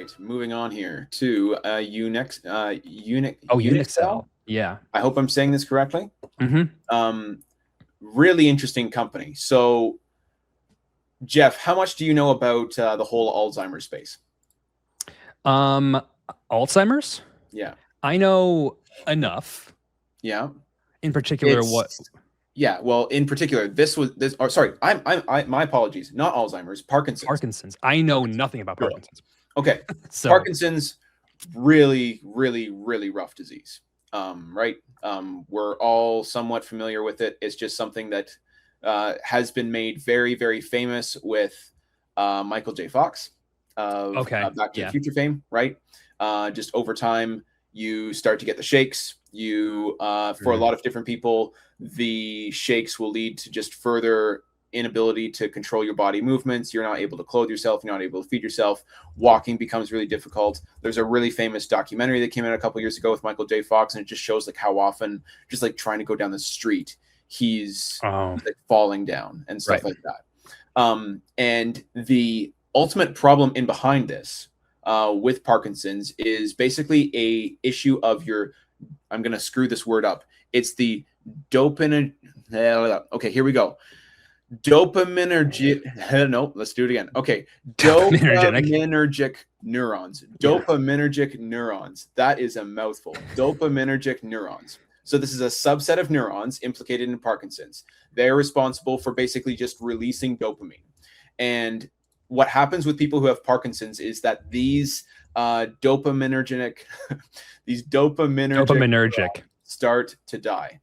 right, moving on here to UniXell. Yeah. I hope I'm saying this correctly. Mm-hmm. Really interesting company. So, Jeff, how much do you know about the whole Alzheimer's space? Alzheimer's? Yeah. I know enough. Yeah. In particular, what? Yeah. Well, in particular, sorry, my apologies. Not Alzheimer's, Parkinson's. Parkinson's. I know nothing about Parkinson's. Okay. So Parkinson's, really, really, really rough disease. Right. We're all somewhat familiar with it. It's just something that has been made very, very famous with Michael J. Fox of Back to the Future fame, right? Just over time, you start to get the shakes. For a lot of different people, the shakes will lead to just further inability to control your body movements. You're not able to clothe yourself. You're not able to feed yourself. Walking becomes really difficult. There's a really famous documentary that came out a couple years ago with Michael J. Fox, and it just shows like how often, just like trying to go down the street, he's like falling down and stuff like that. And the ultimate problem in behind this with Parkinson's is basically a issue of I'm going to screw this word up. It's the dopamine. Okay, here we go. Dopaminergic. No, let's do it again. Okay. Dopaminergic neurons. Dopaminergic neurons. That is a mouthful. Dopaminergic neurons. So this is a subset of neurons implicated in Parkinson's. They're responsible for basically just releasing dopamine. And what happens with people who have Parkinson's is that these dopaminergic start to die.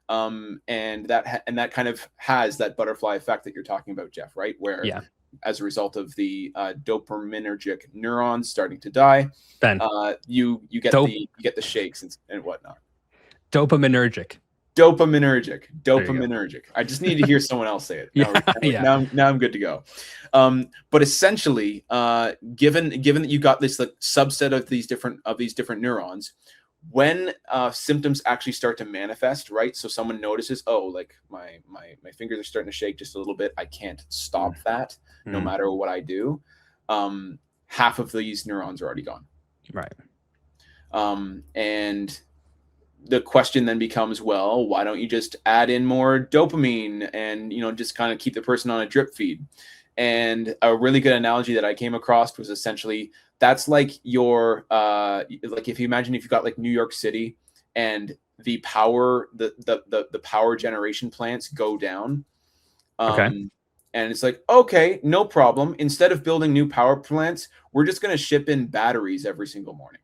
And that kind of has that butterfly effect that you're talking about, Jeff, right? Where as a result of the dopaminergic neurons starting to die, Ben, you get the shakes and whatnot. Dopaminergic. I just need to hear someone else say it. Now I'm good to go. But essentially, given that you got this like subset of these different neurons, when symptoms actually start to manifest, right? So someone notices, oh, like my fingers are starting to shake just a little bit. I can't stop that no matter what I do. Half of these neurons are already gone. Right. And the question then becomes, well, why don't you just add in more dopamine and, just kind of keep the person on a drip feed? And a really good analogy that I came across was essentially that's like your like if you imagine if you got like New York City and the power the power generation plants go down. And it's like, okay, no problem. Instead of building new power plants, we're just going to ship in batteries every single morning.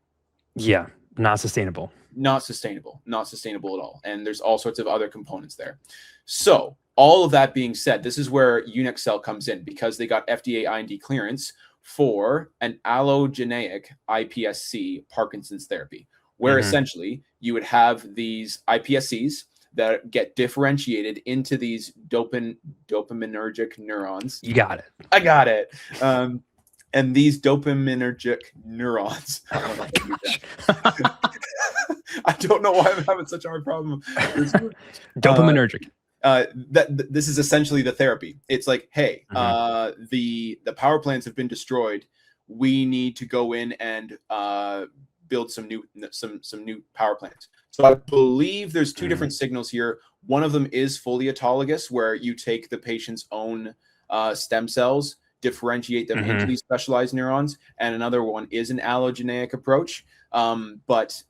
Yeah, not sustainable. Not sustainable at all. And there's all sorts of other components there. So all of that being said, this is where UniXell comes in because they got FDA IND clearance for an allogeneic iPSC Parkinson's therapy, where essentially you would have these iPSCs that get differentiated into these dopaminergic neurons. You got it. I got it. And these dopaminergic neurons. I don't know why I'm having such a hard problem. Dopaminergic. This is essentially the therapy. It's like, hey, the power plants have been destroyed. We need to go in and build some new power plants. So I believe there's two different signals here. One of them is fully autologous, where you take the patient's own stem cells, differentiate them into these specialized neurons, and another one is an allogeneic approach. But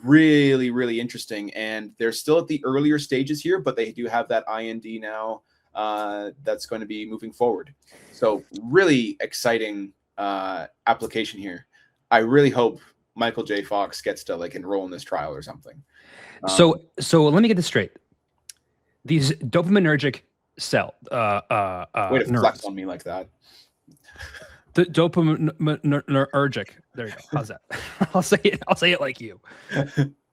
really, really interesting. And they're still at the earlier stages here, but they do have that IND now that's going to be moving forward. So really exciting application here. I really hope Michael J. Fox gets to like enroll in this trial or something. So let me get this straight. These dopaminergic cell way to flex on me like that. The dopaminergic. There you go. How's that? I'll say it like you.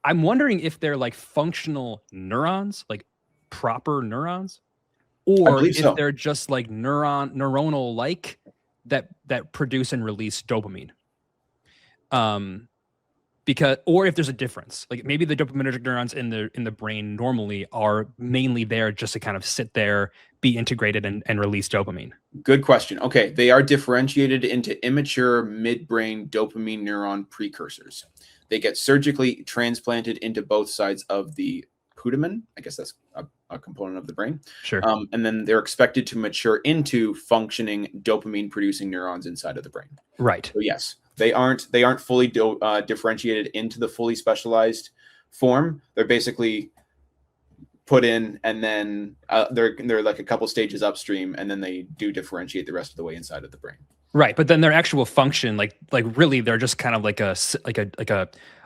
I'm wondering if they're like functional neurons, like proper neurons, or if they're just like neuronal like that produce and release dopamine. Because, or if there's a difference, like maybe the dopaminergic neurons in the brain normally are mainly there just to kind of sit there, be integrated, and release dopamine. Good question. Okay, they are differentiated into immature midbrain dopamine neuron precursors. They get surgically transplanted into both sides of the putamen. I guess that's a component of the brain. Sure. And then they're expected to mature into functioning dopamine-producing neurons inside of the brain. Right. So yes, they aren't fully differentiated into the fully specialized form. They're basically put in, and then they're like a couple stages upstream, and then they do differentiate the rest of the way inside of the brain. Right, but then their actual function, like really, they're just kind of like a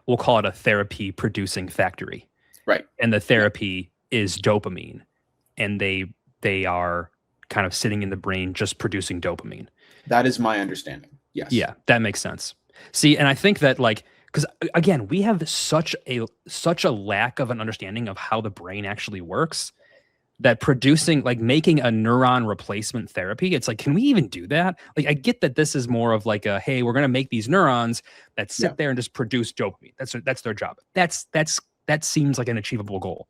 we'll call it a therapy producing factory. Right. And the therapy is dopamine, and they are kind of sitting in the brain just producing dopamine. That is my understanding. Yes. Yeah, that makes sense. See, and I think that like, because again, we have such a lack of an understanding of how the brain actually works, that producing, like making a neuron replacement therapy, it's like, can we even do that? Like, I get that this is more of like a, hey, we're going to make these neurons that sit there and just produce dopamine. That's their job. That seems like an achievable goal.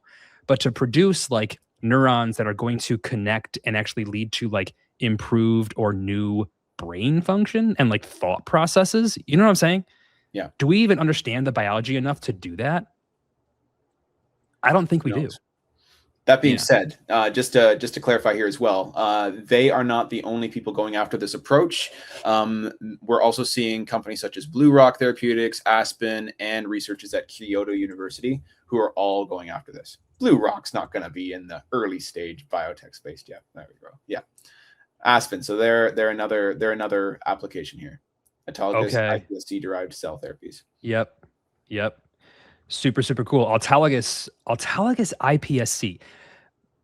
But to produce like neurons that are going to connect and actually lead to like improved or new brain function and like thought processes, you know what I'm saying? Yeah. Do we even understand the biology enough to do that? I don't think we do. That being said, just to clarify here as well, they are not the only people going after this approach. We're also seeing companies such as Blue Rock Therapeutics, Aspen, and researchers at Kyoto University who are all going after this. Blue Rock's not going to be in the early stage biotech space yet. There we go. Yeah, Aspen. So they're another application here. Autologous iPSC derived cell therapies. Yep. Super cool. Autologous iPSC.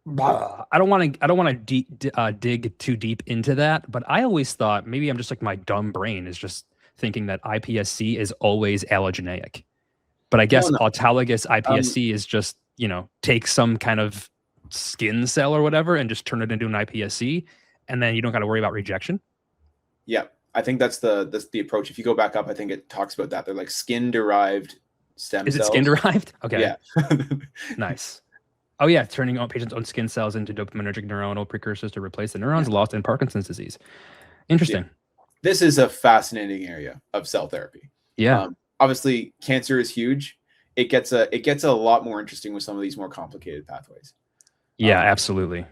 I don't want to dig too deep into that, but I always thought, maybe I'm just like, my dumb brain is just thinking that iPSC is always allogeneic. But I guess autologous iPSC is just, take some kind of skin cell or whatever and just turn it into an iPSC, and then you don't got to worry about rejection. Yeah, I think that's the approach. If you go back up, I think it talks about that. They're like skin derived stem cells. Is it skin derived? Okay. Yeah. Nice. Oh yeah, turning on patients' own skin cells into dopaminergic neuronal precursors to replace the neurons lost in Parkinson's disease. Interesting. Yeah. This is a fascinating area of cell therapy. Yeah. Obviously, cancer is huge. It gets a lot more interesting with some of these more complicated pathways. Yeah, absolutely.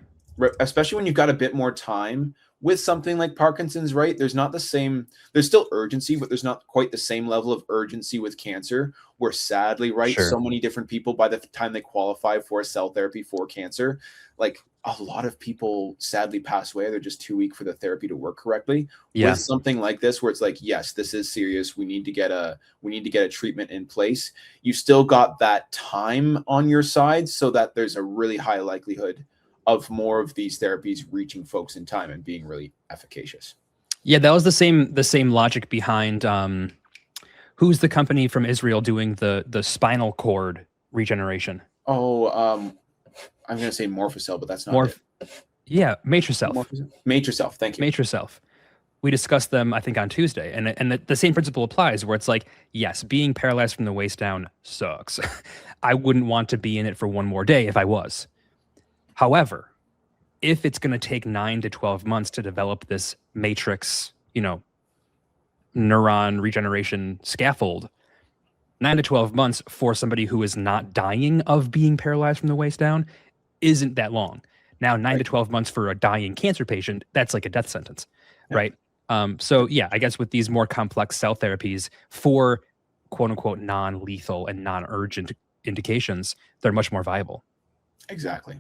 Especially when you've got a bit more time with something like Parkinson's, right? There's still urgency, but there's not quite the same level of urgency with cancer, where sadly, right, so many different people, by the time they qualify for a cell therapy for cancer, like a lot of people sadly pass away. They're just too weak for the therapy to work correctly. With something like this, where it's like, yes, this is serious. We need to get a treatment in place. You still got that time on your side, so that there's a really high likelihood of more of these therapies reaching folks in time and being really efficacious. Yeah, that was the same logic behind who's the company from Israel doing the spinal cord regeneration? I'm going to say Morphocell, but that's not it. Yeah, Matricell. Matricell, thank you. Matricell. We discussed them, I think, on Tuesday, and the same principle applies, where it's like, yes, being paralyzed from the waist down sucks. I wouldn't want to be in it for one more day if I was. However, if it's going to take 9 to 12 months to develop this matrix, neuron regeneration scaffold, 9 to 12 months for somebody who is not dying of being paralyzed from the waist down isn't that long. Now, 9 to 12 months for a dying cancer patient, that's like a death sentence, right? So yeah, I guess with these more complex cell therapies for quote unquote non-lethal and non-urgent indications, they're much more viable. Exactly.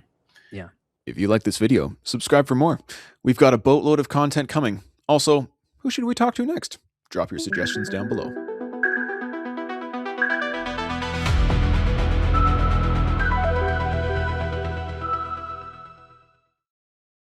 Yeah. If you like this video, subscribe for more. We've got a boatload of content coming. Also, who should we talk to next? Drop your suggestions down below.